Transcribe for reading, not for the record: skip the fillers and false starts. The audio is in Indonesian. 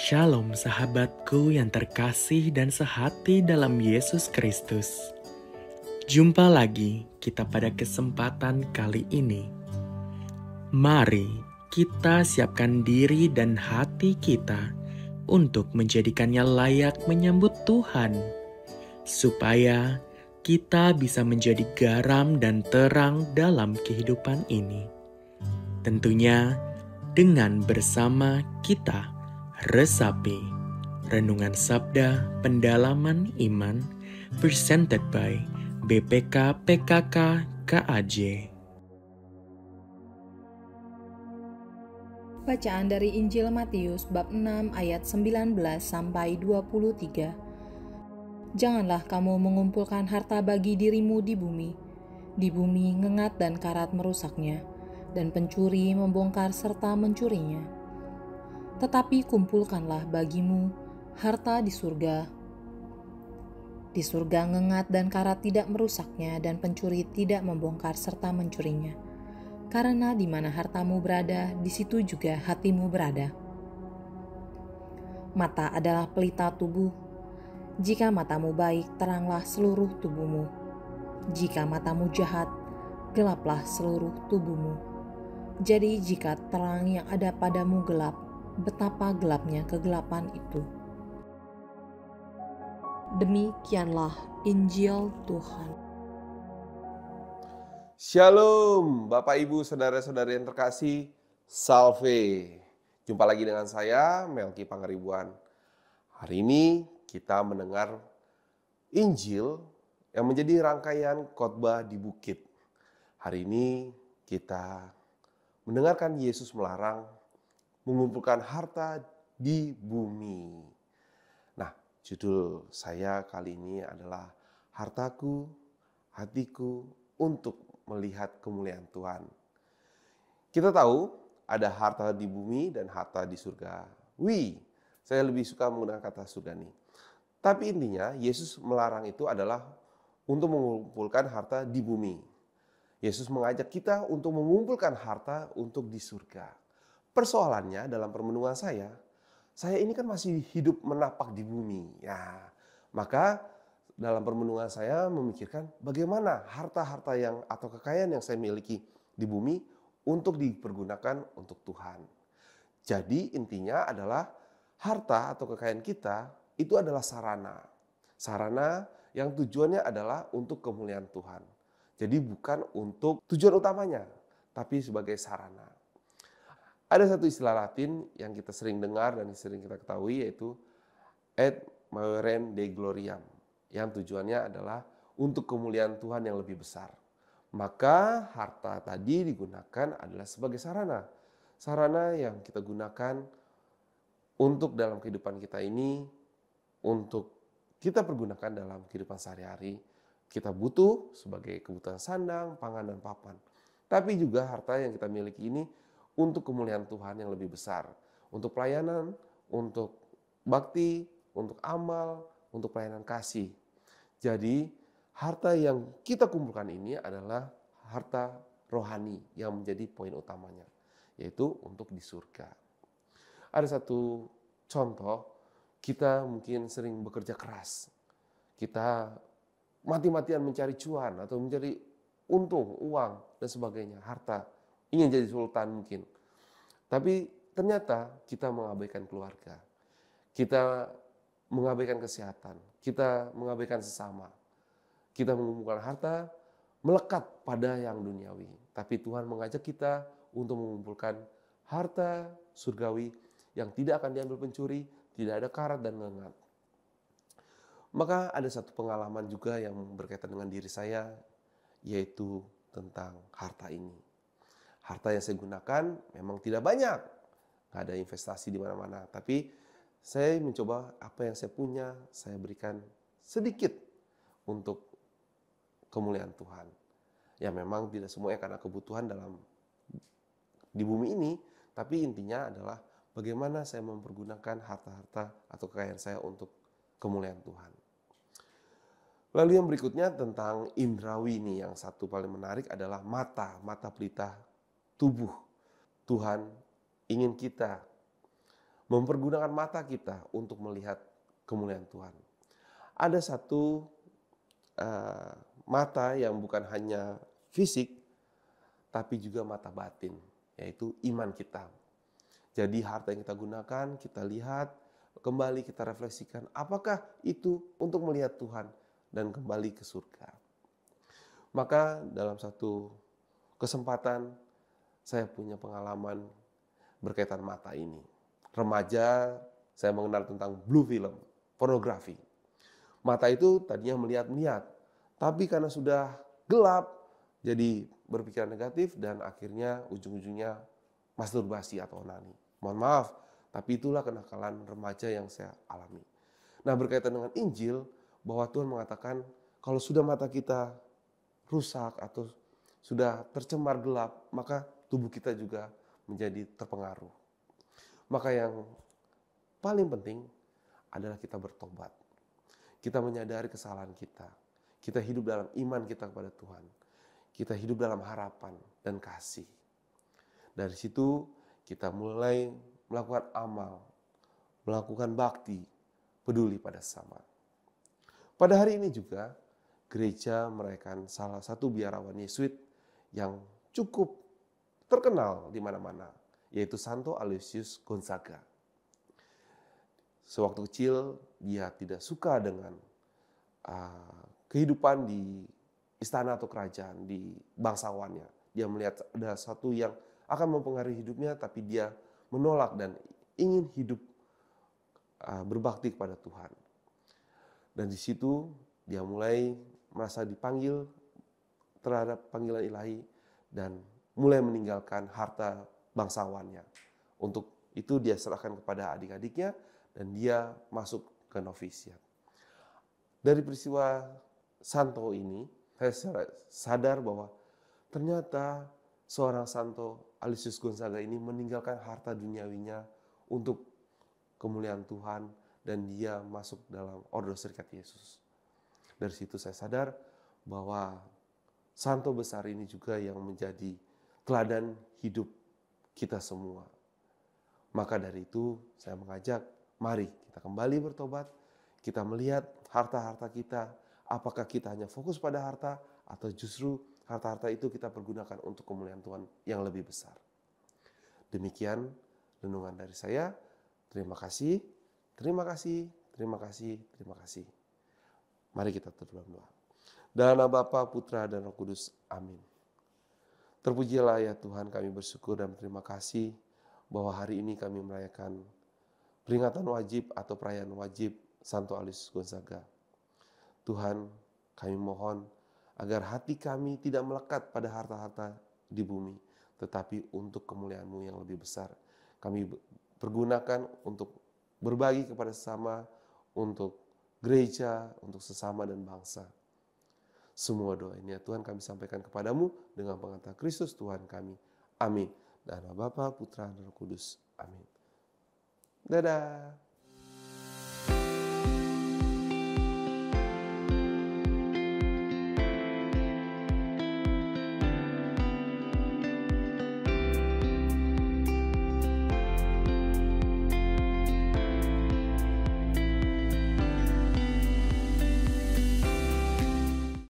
Shalom sahabatku yang terkasih dan sehati dalam Yesus Kristus. Jumpa lagi kita pada kesempatan kali ini. Mari kita siapkan diri dan hati kita untuk menjadikannya layak menyambut Tuhan, supaya kita bisa menjadi garam dan terang dalam kehidupan ini. Tentunya dengan bersama kita resapi Renungan Sabda Pendalaman Iman presented by BPK PKK KAJ. Bacaan dari Injil Matius bab 6 ayat 19 sampai 23. Janganlah kamu mengumpulkan harta bagi dirimu di bumi. Di bumi ngengat dan karat merusaknya, dan pencuri membongkar serta mencurinya. Tetapi kumpulkanlah bagimu harta di surga. Di surga ngengat dan karat tidak merusaknya, dan pencuri tidak membongkar serta mencurinya. Karena di mana hartamu berada, di situ juga hatimu berada. Mata adalah pelita tubuh. Jika matamu baik, teranglah seluruh tubuhmu. Jika matamu jahat, gelaplah seluruh tubuhmu. Jadi jika terang yang ada padamu gelap, betapa gelapnya kegelapan itu. Demikianlah Injil Tuhan. Shalom Bapak Ibu Saudara-saudari yang terkasih, Salve. Jumpa lagi dengan saya Melki Pangaribuan. Hari ini kita mendengar Injil yang menjadi rangkaian khotbah di bukit. Hari ini kita mendengarkan Yesus melarang mengumpulkan harta di bumi. Nah, judul saya kali ini adalah Hartaku, Hatiku untuk melihat kemuliaan Tuhan. Kita tahu ada harta di bumi dan harta di surga. Saya lebih suka menggunakan kata surga nih. Tapi intinya Yesus melarang itu adalah untuk mengumpulkan harta di bumi. Yesus mengajak kita untuk mengumpulkan harta untuk di surga. Persoalannya dalam permenungan saya ini kan masih hidup menapak di bumi. Ya, maka dalam permenungan saya memikirkan bagaimana harta-harta yang atau kekayaan yang saya miliki di bumi untuk dipergunakan untuk Tuhan. Jadi intinya adalah harta atau kekayaan kita itu adalah sarana. Sarana yang tujuannya adalah untuk kemuliaan Tuhan. Jadi bukan untuk tujuan utamanya, tapi sebagai sarana. Ada satu istilah Latin yang kita sering dengar dan sering kita ketahui, yaitu et maioren Dei gloriam, yang tujuannya adalah untuk kemuliaan Tuhan yang lebih besar. Maka harta tadi digunakan adalah sebagai sarana. Sarana yang kita gunakan untuk dalam kehidupan kita ini, untuk kita pergunakan dalam kehidupan sehari-hari. Kita butuh sebagai kebutuhan sandang, pangan, dan papan. Tapi juga harta yang kita miliki ini untuk kemuliaan Tuhan yang lebih besar. Untuk pelayanan, untuk bakti, untuk amal, untuk pelayanan kasih. Jadi harta yang kita kumpulkan ini adalah harta rohani yang menjadi poin utamanya, yaitu untuk di surga. Ada satu contoh, kita mungkin sering bekerja keras. Kita mati-matian mencari cuan atau mencari untung, uang, dan sebagainya, harta. Ingin jadi sultan mungkin. Tapi ternyata kita mengabaikan keluarga. Kita mengabaikan kesehatan, kita mengabaikan sesama. Kita mengumpulkan harta, melekat pada yang duniawi. Tapi Tuhan mengajak kita untuk mengumpulkan harta surgawi yang tidak akan diambil pencuri, tidak ada karat dan ngengat. Maka ada satu pengalaman juga yang berkaitan dengan diri saya, yaitu tentang harta ini. Harta yang saya gunakan memang tidak banyak, nggak ada investasi di mana-mana, tapi saya mencoba apa yang saya punya, saya berikan sedikit untuk kemuliaan Tuhan. Ya memang tidak semuanya karena kebutuhan di bumi ini, tapi intinya adalah bagaimana saya mempergunakan harta-harta atau kekayaan saya untuk kemuliaan Tuhan. Lalu yang berikutnya tentang indrawi ini, yang satu paling menarik adalah mata pelita tubuh. Tuhan ingin kita mempergunakan mata kita untuk melihat kemuliaan Tuhan. Ada satu mata yang bukan hanya fisik, tapi juga mata batin, yaitu iman kita. Jadi harta yang kita gunakan, kita lihat, kembali kita refleksikan, apakah itu untuk melihat Tuhan dan kembali ke surga. Maka dalam satu kesempatan, saya punya pengalaman berkaitan mata ini. Remaja, saya mengenal tentang blue film, pornografi. Mata itu tadinya melihat-lihat, tapi karena sudah gelap, jadi berpikiran negatif dan akhirnya ujung-ujungnya masturbasi atau onani. Mohon maaf, tapi itulah kenakalan remaja yang saya alami. Nah, berkaitan dengan Injil, bahwa Tuhan mengatakan kalau sudah mata kita rusak atau sudah tercemar gelap, maka tubuh kita juga menjadi terpengaruh. Maka yang paling penting adalah kita bertobat. Kita menyadari kesalahan kita. Kita hidup dalam iman kita kepada Tuhan. Kita hidup dalam harapan dan kasih. Dari situ kita mulai melakukan amal, melakukan bakti, peduli pada sesama. Pada hari ini juga gereja merayakan salah satu biarawan Yesuit yang cukup terkenal di mana-mana, yaitu Santo Aloysius Gonzaga. Sewaktu kecil dia tidak suka dengan kehidupan di istana atau kerajaan, di bangsawannya. Dia melihat ada satu yang akan mempengaruhi hidupnya, tapi dia menolak dan ingin hidup berbakti kepada Tuhan. Dan di situ dia mulai merasa dipanggil terhadap panggilan ilahi dan mulai meninggalkan harta bangsawannya. Untuk itu dia serahkan kepada adik-adiknya dan dia masuk ke novisiat. Dari peristiwa Santo ini, saya sadar bahwa ternyata seorang Santo Aloysius Gonzaga ini meninggalkan harta duniawinya untuk kemuliaan Tuhan dan dia masuk dalam ordo Serikat Yesus. Dari situ saya sadar bahwa Santo besar ini juga yang menjadi teladan hidup kita semua. Maka dari itu saya mengajak, mari kita kembali bertobat, kita melihat harta-harta kita, apakah kita hanya fokus pada harta atau justru harta-harta itu kita pergunakan untuk kemuliaan Tuhan yang lebih besar. Demikian renungan dari saya. Terima kasih, terima kasih, terima kasih, terima kasih. Mari kita tutup doa. Dalam nama Bapa, Putra, dan Roh Kudus. Amin. Terpujilah ya Tuhan, kami bersyukur dan terima kasih bahwa hari ini kami merayakan peringatan wajib atau perayaan wajib Santo Aloysius Gonzaga. Tuhan, kami mohon agar hati kami tidak melekat pada harta-harta di bumi, tetapi untuk kemuliaan-Mu yang lebih besar. Kami pergunakan untuk berbagi kepada sesama, untuk gereja, untuk sesama dan bangsa. Semua doa ini ya Tuhan kami sampaikan kepadamu dengan pengantar Kristus Tuhan kami. Amin. Dan Bapa, Putra, dan Roh Kudus. Amin. Dadah.